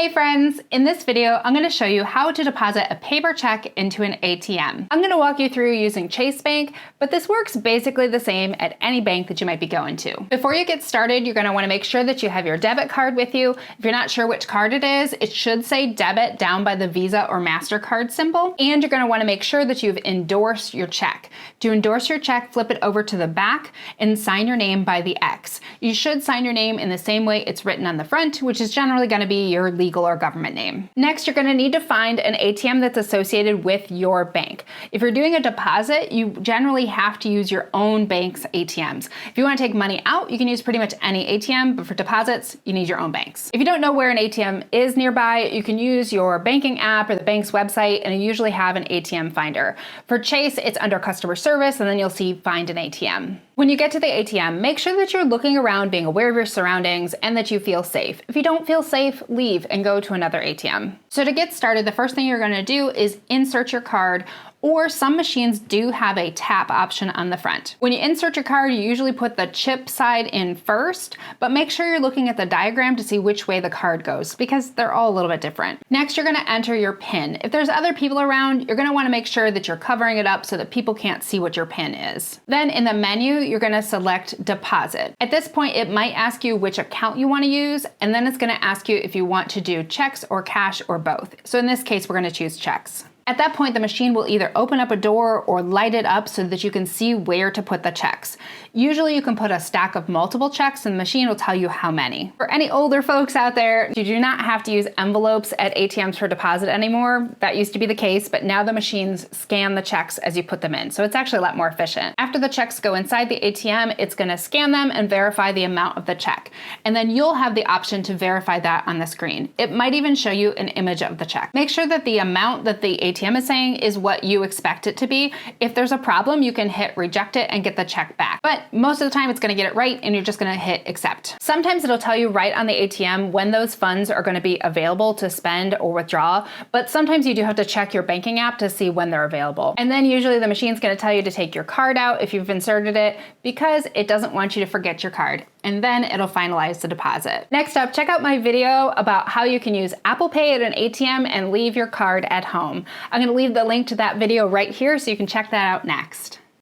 Hey friends, in this video, I'm going to show you how to deposit a paper check into an ATM. I'm going to walk you through using Chase Bank, but this works basically the same at any bank that you might be going to. Before you get started, you're going to want to make sure that you have your debit card with you. If you're not sure which card it is, it should say debit down by the Visa or MasterCard symbol. And you're going to want to make sure that you've endorsed your check. To endorse your check, flip it over to the back and sign your name by the X. You should sign your name in the same way it's written on the front, which is generally going to be your legal or government name. Next, you're going to need to find an ATM that's associated with your bank. If you're doing a deposit, you generally have to use your own bank's ATMs. If you want to take money out, you can use pretty much any ATM, but for deposits, you need your own banks. If you don't know where an ATM is nearby, you can use your banking app or the bank's website, and you usually have an ATM finder. For Chase, it's under customer service, and then you'll see find an ATM. When you get to the ATM, make sure that you're looking around, being aware of your surroundings, and that you feel safe. If you don't feel safe, leave and go to another ATM. So to get started, the first thing you're going to do is insert your card, or some machines do have a tap option on the front. When you insert your card, you usually put the chip side in first, but make sure you're looking at the diagram to see which way the card goes, because they're all a little bit different. Next, you're gonna enter your PIN. If there's other people around, you're gonna wanna make sure that you're covering it up so that people can't see what your PIN is. Then in the menu, you're gonna select deposit. At this point, it might ask you which account you wanna use, and then it's gonna ask you if you want to do checks or cash or both. So in this case, we're gonna choose checks. At that point, the machine will either open up a door or light it up so that you can see where to put the checks. Usually you can put a stack of multiple checks and the machine will tell you how many. For any older folks out there, you do not have to use envelopes at ATMs for deposit anymore. That used to be the case, but now the machines scan the checks as you put them in, so it's actually a lot more efficient. After the checks go inside the ATM, it's gonna scan them and verify the amount of the check. And then you'll have the option to verify that on the screen. It might even show you an image of the check. Make sure that the amount that the ATM is saying is what you expect it to be. If there's a problem, you can hit reject it and get the check back. But most of the time it's gonna get it right and you're just gonna hit accept. Sometimes it'll tell you right on the ATM when those funds are gonna be available to spend or withdraw, but sometimes you do have to check your banking app to see when they're available. And then usually the machine's gonna tell you to take your card out if you've inserted it, because it doesn't want you to forget your card. And then it'll finalize the deposit. Next up, check out my video about how you can use Apple Pay at an ATM and leave your card at home. I'm gonna leave the link to that video right here so you can check that out next.